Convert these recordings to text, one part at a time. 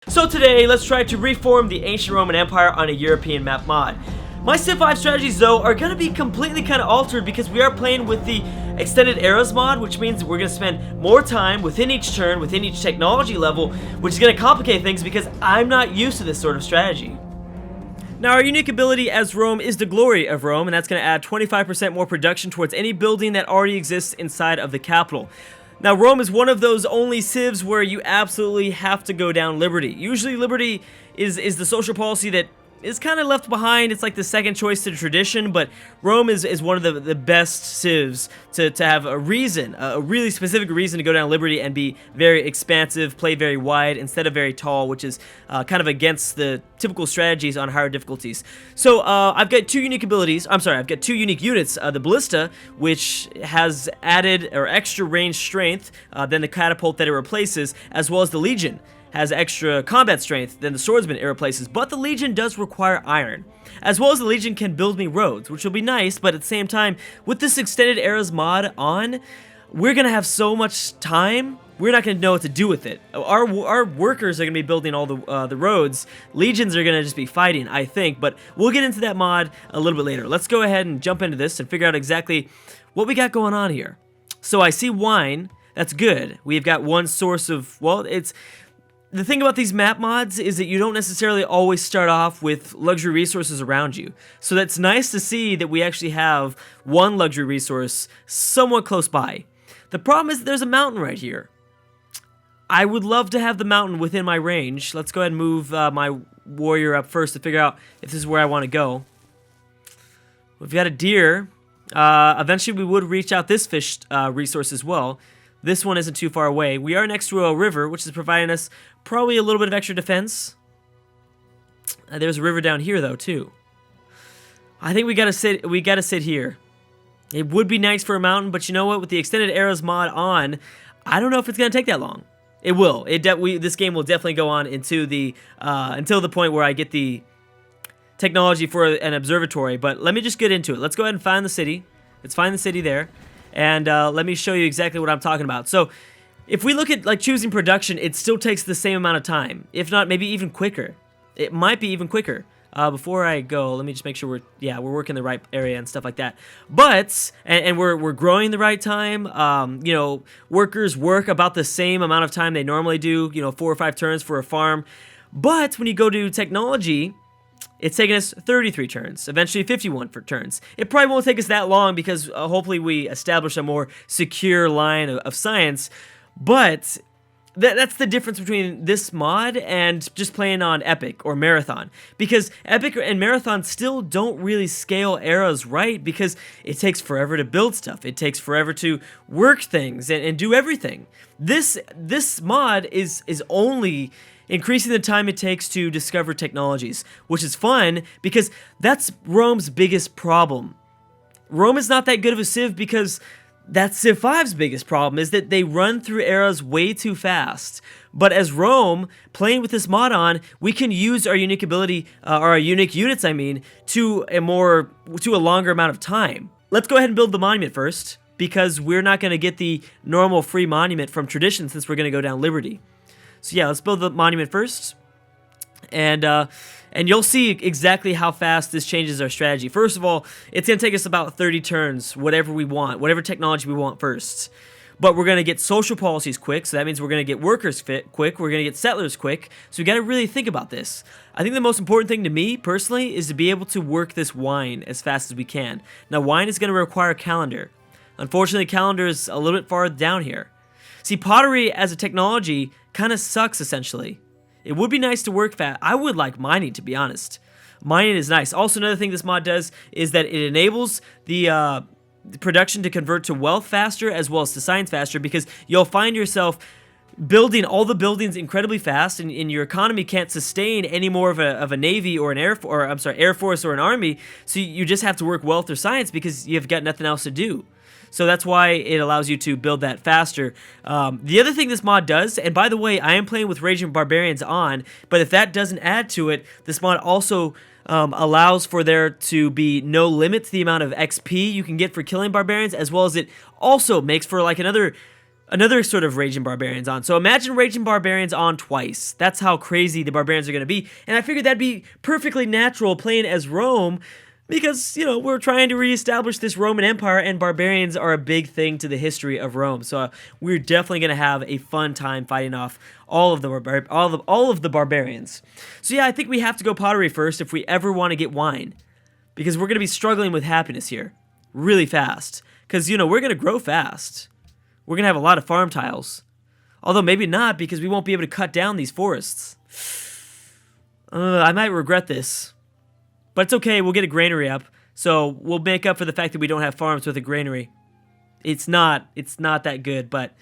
So today, let's try to reform the ancient Roman Empire on a European map mod. My Civ 5 strategies, though, are going to be completely kind of altered because we are playing with the Extended Eras mod, which means we're going to spend more time within each turn, within each technology level, which is going to complicate things because I'm not used to this sort of strategy. Now, our unique ability as Rome is the glory of Rome, and that's going to add 25% more production towards any building that already exists inside of the capital. Now, Rome is one of those only civs where you absolutely have to go down liberty. Usually, liberty is the social policy that is kind of left behind. It's like the second choice to tradition, but Rome is one of the best civs to have a reason, a really specific reason to go down liberty and be very expansive, play very wide instead of very tall, which is kind of against the typical strategies on higher difficulties. So I've got two unique abilities. I've got two unique units. The Ballista, which has added or extra range strength than the catapult that it replaces, as well as the Legion, has extra combat strength than the swordsman it replaces, but the Legion does require iron. As well as the Legion can build me roads, which will be nice, but at the same time, with this Extended Eras mod on, we're gonna have so much time, we're not gonna know what to do with it. Our workers are gonna be building all the roads. Legions are gonna just be fighting, I think, but we'll get into that mod a little bit later. Let's go ahead and jump into this and figure out exactly what we got going on here. So I see wine, that's good. We've got one source of, well, the thing about these map mods is that you don't necessarily always start off with luxury resources around you. So that's nice to see that we actually have one luxury resource somewhat close by. The problem is that there's a mountain right here. I would love to have the mountain within my range. Let's go ahead and move my warrior up first to figure out if this is where I want to go. We've got a deer. Eventually we would reach out this fish resource as well. This one isn't too far away. We are next to a river, which is providing us probably a little bit of extra defense. There's a river down here, though, too. I think we gotta sit here. It would be nice for a mountain, but you know what? With the Extended Eras mod on, I don't know if it's gonna take that long. It will. This game will definitely go on into the until the point where I get the technology for an observatory. But let me just get into it. Let's go ahead and find the city. Let's find the city there. And let me show you exactly what I'm talking about. So if we look at like choosing production, it still takes the same amount of time, if not maybe even quicker. It might be even quicker. Before I go, let me just make sure we're working the right area and stuff like that. But and we're growing the right time. You know, workers work about the same amount of time they normally do. You know, 4 or 5 turns for a farm. But when you go to technology, it's taking us 33 turns, eventually 51 for turns. It probably won't take us that long because hopefully we establish a more secure line of science, but that's the difference between this mod and just playing on Epic or Marathon, because Epic and Marathon still don't really scale eras right because it takes forever to build stuff. It takes forever to work things and do everything. This mod is only increasing the time it takes to discover technologies, which is fun because that's Rome's biggest problem. Rome is not that good of a civ because that's Civ 5's biggest problem, is that they run through eras way too fast. But as Rome, playing with this mod on, we can use our unique ability, or our unique units, I mean, to a longer amount of time. Let's go ahead and build the monument first, because we're not going to get the normal free monument from tradition since we're going to go down liberty. So yeah, let's build the monument first, and you'll see exactly how fast this changes our strategy. First of all, it's going to take us about 30 turns, whatever we want, whatever technology we want first. But we're going to get social policies quick, so that means we're going to get workers fit quick, we're going to get settlers quick, so we got to really think about this. I think the most important thing to me, personally, is to be able to work this wine as fast as we can. Now, wine is going to require calendar. Unfortunately, calendar is a little bit far down here. See, pottery as a technology kind of sucks, essentially. It would be nice to work fast. I would like mining, to be honest. Mining is nice. Also, another thing this mod does is that it enables the production to convert to wealth faster as well as to science faster, because you'll find yourself building all the buildings incredibly fast, and your economy can't sustain any more of a navy or an air force or an army. So you just have to work wealth or science because you've got nothing else to do. So that's why it allows you to build that faster. The other thing this mod does, and by the way, I am playing with Raging Barbarians on, but if that doesn't add to it, this mod also allows for there to be no limit to the amount of XP you can get for killing barbarians, as well as it also makes for like another another sort of Raging Barbarians on. So imagine Raging Barbarians on twice. That's how crazy the Barbarians are going to be. And I figured that'd be perfectly natural playing as Rome because, you know, we're trying to reestablish this Roman Empire and barbarians are a big thing to the history of Rome. So we're definitely going to have a fun time fighting off all of the barbarians. So yeah, I think we have to go pottery first if we ever want to get wine because we're going to be struggling with happiness here really fast because, you know, we're going to grow fast. We're going to have a lot of farm tiles. Although maybe not because we won't be able to cut down these forests. I might regret this. But it's okay, we'll get a granary up. So we'll make up for the fact that we don't have farms with a granary. It's not that good. But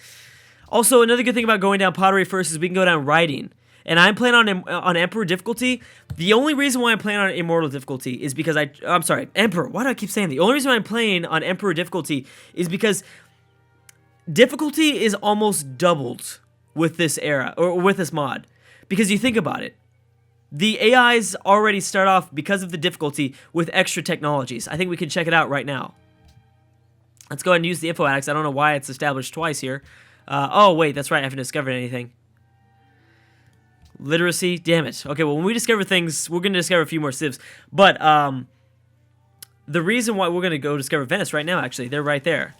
also another good thing about going down pottery first is we can go down writing. And I'm playing on Emperor difficulty. The only reason why I'm playing on Immortal difficulty is because I'm sorry, Emperor. Why do I keep saying the only reason why I'm playing on Emperor difficulty is because difficulty is almost doubled with this era, or with this mod. Because you think about it. The AIs already start off, because of the difficulty, with extra technologies. I think we can check it out right now. Let's go ahead and use the info addicts. I don't know why it's established twice here. Oh, wait, that's right. I haven't discovered anything. Literacy, damn it. Okay, well, when we discover things, we're going to discover a few more civs. But the reason why we're going to go discover Venice right now, actually, they're right there.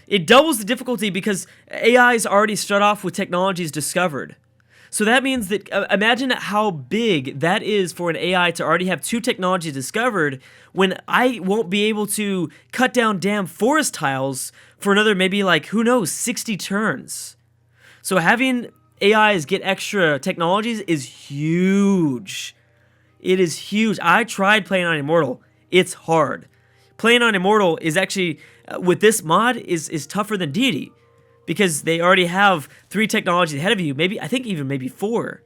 It doubles the difficulty because AIs already start off with technologies discovered. So that means that, imagine how big that is for an AI to already have 2 technologies discovered when I won't be able to cut down damn forest tiles for another maybe like, who knows, 60 turns. So having AIs get extra technologies is huge. It is huge. I tried playing on Immortal. It's hard. Playing on Immortal is actually, with this mod, is tougher than Deity. Because they already have 3 technologies ahead of you, maybe, I think even maybe 4.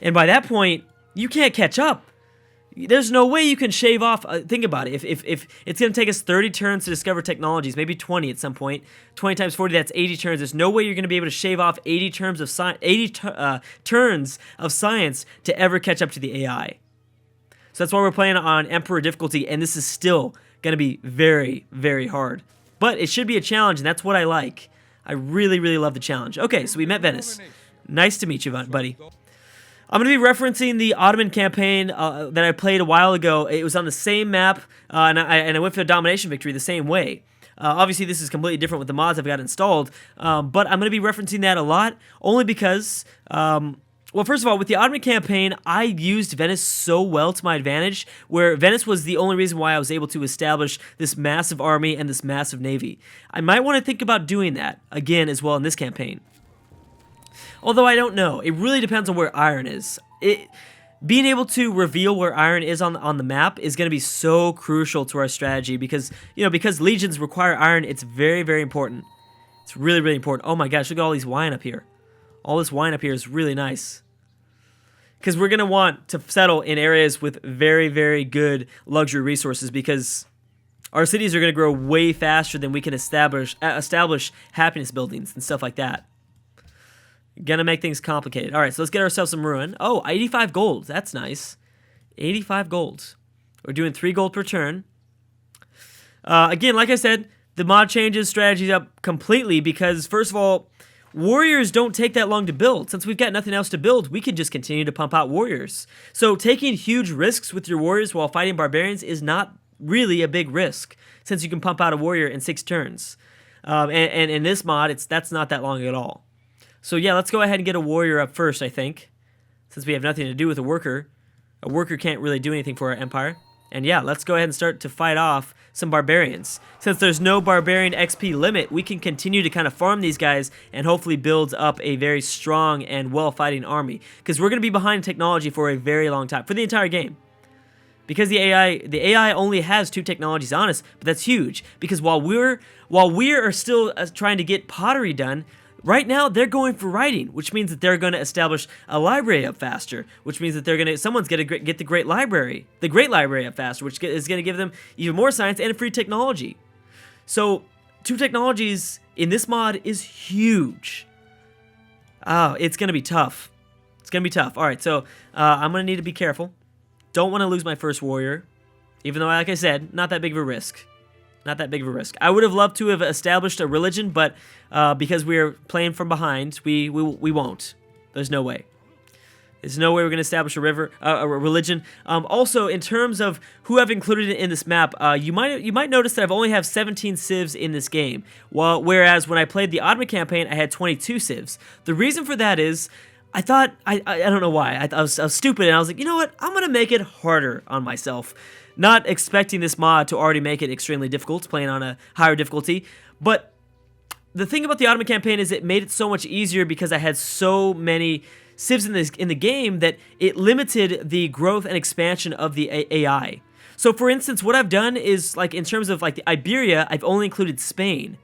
And by that point, you can't catch up. There's no way you can shave off, think about it, if it's going to take us 30 turns to discover technologies, maybe 20 at some point, 20 times 40, that's 80 turns, there's no way you're going to be able to shave off 80 turns of turns of science to ever catch up to the AI. So that's why we're playing on Emperor difficulty, and this is still going to be very, very hard. But it should be a challenge, and that's what I like. I really, really love the challenge. Okay, so we met Venice. Nice to meet you, buddy. I'm going to be referencing the Ottoman campaign that I played a while ago. It was on the same map, and I went for the domination victory the same way. Obviously, this is completely different with the mods I've got installed, but I'm going to be referencing that a lot, only because, well, first of all, with the Ottoman campaign, I used Venice so well to my advantage, where Venice was the only reason why I was able to establish this massive army and this massive navy. I might want to think about doing that again as well in this campaign. Although I don't know. It really depends on where iron is. Being able to reveal where iron is on the map is going to be so crucial to our strategy because, you know, because legions require iron, it's very, very important. It's really, really important. Oh my gosh, look at all these wine up here. All this wine up here is really nice. Because we're going to want to settle in areas with very, very good luxury resources because our cities are going to grow way faster than we can establish happiness buildings and stuff like that. Gonna make things complicated. All right, so let's get ourselves some ruin. Oh, 85 gold. That's nice. 85 gold. We're doing 3 gold per turn. Again, like I said, the mod changes strategies up completely because, first of all, warriors don't take that long to build. Since we've got nothing else to build, we can just continue to pump out warriors. So taking huge risks with your warriors while fighting barbarians is not really a big risk, since you can pump out a warrior in 6 turns. And in this mod, that's not that long at all. So yeah, let's go ahead and get a warrior up first, I think, since we have nothing to do with a worker. A worker can't really do anything for our empire. And yeah, let's go ahead and start to fight off some barbarians. Since there's no barbarian XP limit, we can continue to kind of farm these guys and hopefully build up a very strong and well-fighting army. Because we're going to be behind technology for a very long time, for the entire game. Because the AI only has 2 technologies on us, but that's huge. Because while we are still trying to get pottery done, right now, they're going for writing, which means that they're going to establish a library up faster, which means that someone's going to get the Great Library up faster, which is going to give them even more science and free technology. So, 2 technologies in this mod is huge. Oh, it's going to be tough. It's going to be tough. All right, so I'm going to need to be careful. Don't want to lose my first warrior, even though, like I said, not that big of a risk. Not that big of a risk. I would have loved to have established a religion, but because we're playing from behind, we won't. There's no way. There's no way we're going to establish a religion. Also, in terms of who I've included in this map, you might notice that I've only have 17 civs in this game, whereas when I played the Ottoman campaign, I had 22 civs. The reason for that is, I thought, I don't know why, I was stupid, and I was like, you know what, I'm going to make it harder on myself. Not expecting this mod to already make it extremely difficult, playing on a higher difficulty, but the thing about the Ottoman campaign is it made it so much easier because I had so many civs in the game that it limited the growth and expansion of the AI. So for instance, what I've done is, like, in terms of like the Iberia, I've only included Spain.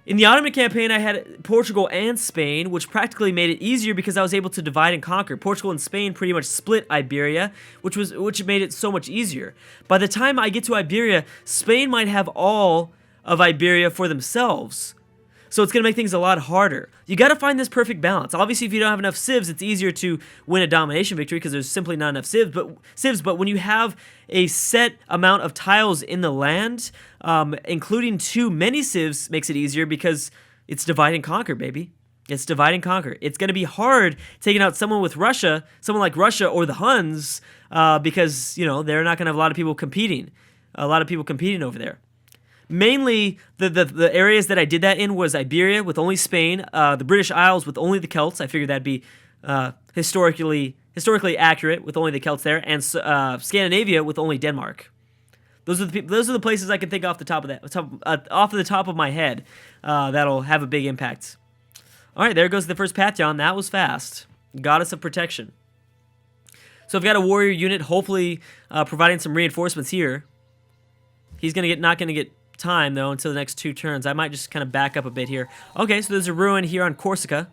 In the Ottoman campaign, I had Portugal and Spain, which practically made it easier because I was able to divide and conquer. Portugal and Spain pretty much split Iberia, which made it so much easier. By the time I get to Iberia, Spain might have all of Iberia for themselves. So it's going to make things a lot harder. You got to find this perfect balance. Obviously, if you don't have enough civs, it's easier to win a domination victory because there's simply not enough civs. But when you have a set amount of tiles in the land, including too many civs makes it easier because it's divide and conquer, baby. It's divide and conquer. It's going to be hard taking out someone like Russia or the Huns, because, you know, they're not going to have a lot of people competing over there. Mainly, the areas that I did that in was Iberia with only Spain, the British Isles with only the Celts. I figured that'd be historically accurate with only the Celts there, and Scandinavia with only Denmark. Those are the places I can think off the top of my head that'll have a big impact. All right, there goes the first Pantheon. That was fast. Goddess of Protection. So I've got a warrior unit, hopefully providing some reinforcements here. He's not gonna get time though until the next 2 turns. I might just kind of back up a bit here. Okay, so there's a ruin here on Corsica.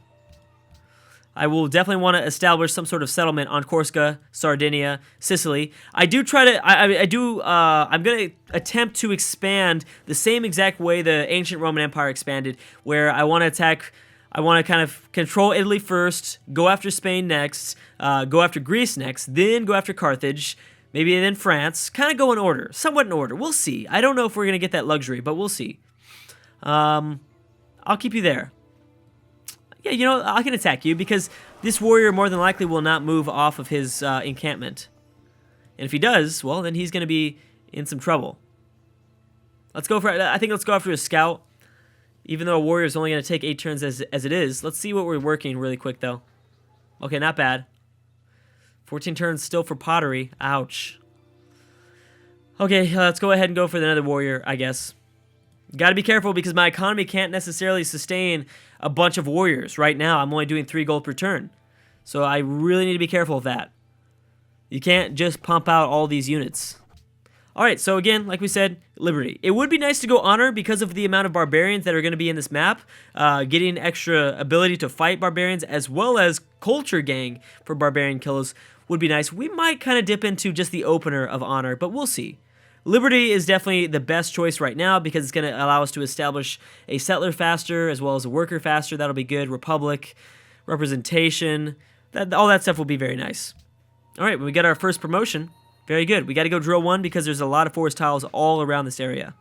I will definitely want to establish some sort of settlement on Corsica, Sardinia, Sicily. I'm gonna attempt to expand the same exact way the ancient Roman Empire expanded, where I want to kind of control Italy first, go after Spain next, go after Greece next, then go after Carthage, maybe then France. Kind of go in order, somewhat in order. We'll see. I don't know if we're going to get that luxury, but we'll see. I'll keep you there. Yeah, you know, I can attack you because this warrior more than likely will not move off of his encampment. And if he does, well, then he's going to be in some trouble. I think let's go after a scout. Even though a warrior is only going to take 8 turns as it is. Let's see what we're working really quick, though. Okay, not bad. 14 turns still for pottery. Ouch. Okay, let's go ahead and go for another warrior, I guess. Gotta be careful because my economy can't necessarily sustain a bunch of warriors. Right now, I'm only doing 3 gold per turn. So I really need to be careful of that. You can't just pump out all these units. Alright, so again, like we said, liberty. It would be nice to go honor because of the amount of barbarians that are going to be in this map. Getting extra ability to fight barbarians as well as culture gang for barbarian killers would be nice. We might kind of dip into just the opener of honor, but we'll see. Liberty is definitely the best choice right now because it's going to allow us to establish a settler faster as well as a worker faster. That'll be good. Republic, representation, all that stuff will be very nice. All right, when we get our first promotion, very good. We got to go drill 1 because there's a lot of forest tiles all around this area.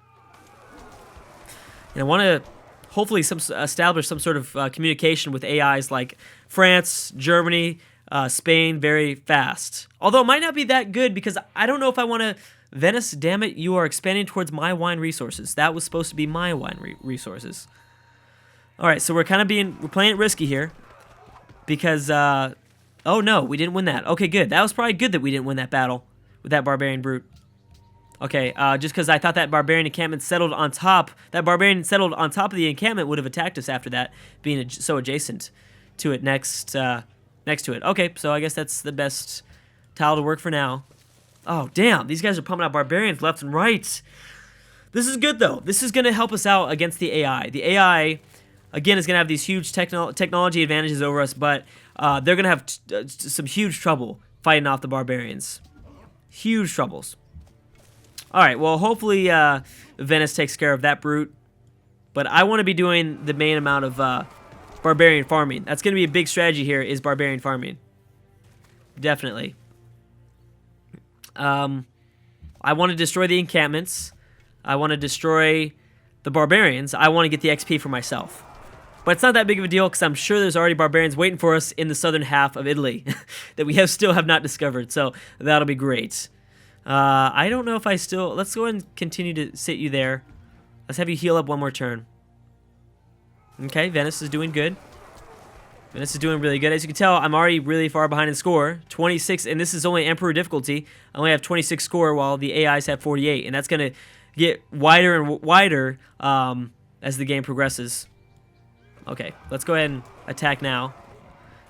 And I want to hopefully establish some sort of communication with AIs like France, Germany, Spain very fast. Although it might not be that good because I don't know if I want to... Venice, damn it, you are expanding towards my wine resources. That was supposed to be my wine resources. Alright, so we're playing it risky here. Because, oh no, we didn't win that. Okay, good. That was probably good that we didn't win that battle with that barbarian brute. Okay, just because I thought that barbarian encampment settled on top. That barbarian settled on top of the encampment would have attacked us after that, being so adjacent to it next to it. Okay, so I guess that's the best tile to work for now. Oh, damn. These guys are pumping out barbarians left and right. This is good, though. This is going to help us out against the AI. The AI, again, is going to have these huge technology advantages over us, but they're going to have some huge trouble fighting off the barbarians. Huge troubles. All right, well, hopefully Venice takes care of that brute, but I want to be doing the main amount of barbarian farming. That's going to be a big strategy here, is barbarian farming. Definitely. I want to destroy the encampments. I want to destroy the barbarians. I want to get the XP for myself. But it's not that big of a deal because I'm sure there's already barbarians waiting for us in the southern half of Italy that we still have not discovered. So that'll be great. I don't know if I still... Let's go ahead and continue to sit you there. Let's have you heal up one more turn. Okay, Venice is doing good. Venice is doing really good. As you can tell, I'm already really far behind in score. 26, and this is only Emperor difficulty. I only have 26 score while the AIs have 48. And that's going to get wider and wider as the game progresses. Okay, let's go ahead and attack now.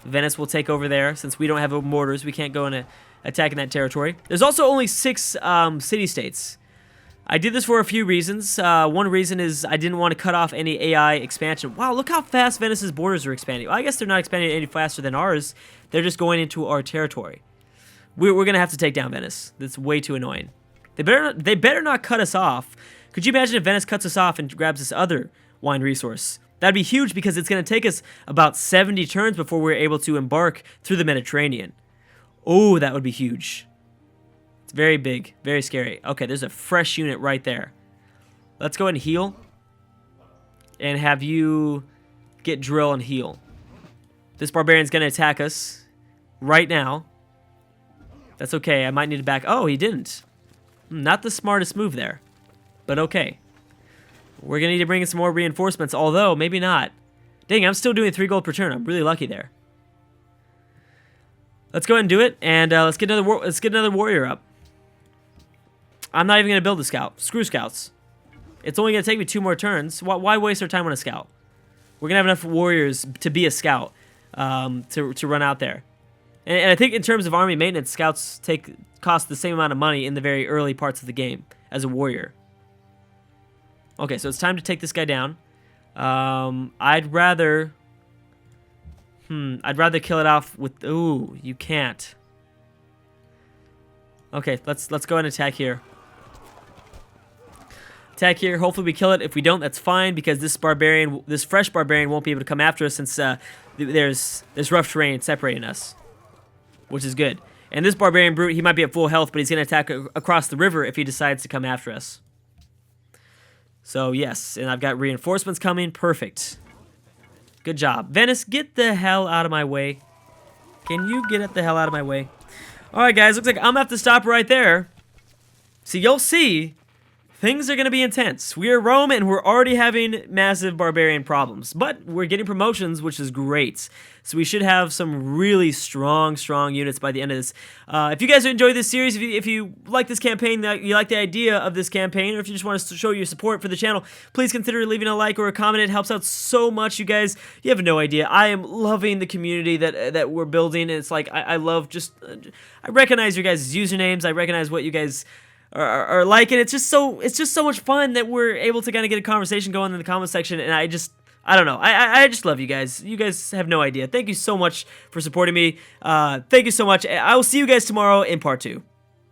Venice will take over there. Since we don't have mortars, we can't go and attack in that territory. There's also only 6 city-states. I did this for a few reasons. One reason is I didn't want to cut off any AI expansion. Wow, look how fast Venice's borders are expanding. Well, I guess they're not expanding any faster than ours. They're just going into our territory. We're going to have to take down Venice. That's way too annoying. They better not cut us off. Could you imagine if Venice cuts us off and grabs this other wine resource? That'd be huge because it's going to take us about 70 turns before we're able to embark through the Mediterranean. Oh, that would be huge. It's very big, very scary. Okay, there's a fresh unit right there. Let's go ahead and heal. And have you get drill and heal. This barbarian's going to attack us right now. That's okay, I might need to back... Oh, he didn't. Not the smartest move there. But okay. We're going to need to bring in some more reinforcements, although maybe not. Dang, I'm still doing 3 gold per turn. I'm really lucky there. Let's go ahead and do it, and let's get another warrior up. I'm not even going to build a scout. Screw scouts. It's only going to take me 2 more turns. Why waste our time on a scout? We're going to have enough warriors to be a scout to run out there. And I think in terms of army maintenance, scouts cost the same amount of money in the very early parts of the game as a warrior. Okay, so it's time to take this guy down. I'd rather kill it off with... Ooh, you can't. Okay, let's go ahead and attack here. Attack here. Hopefully we kill it. If we don't, that's fine because this fresh barbarian won't be able to come after us since there's rough terrain separating us, which is good. And this barbarian brute, he might be at full health, but he's going to attack across the river if he decides to come after us. So, yes, and I've got reinforcements coming. Perfect. Good job. Venice, get the hell out of my way. Can you get the hell out of my way? Alright, guys, looks like I'm going to have to stop right there. So, you'll see, things are going to be intense. We are Rome, and we're already having massive barbarian problems. But we're getting promotions, which is great. So we should have some really strong units by the end of this. If you guys enjoyed this series, if you like this campaign, you like the idea of this campaign, or if you just want to show your support for the channel, please consider leaving a like or a comment. It helps out so much, you guys. You have no idea. I am loving the community that we're building, and it's like I love just... I recognize your guys' usernames. I recognize what you guys... Are liking. It's just so much fun that we're able to kind of get a conversation going in the comment section, and I don't know. I just love you guys. You guys have no idea. Thank you so much for supporting me. Thank you so much. I will see you guys tomorrow in part 2.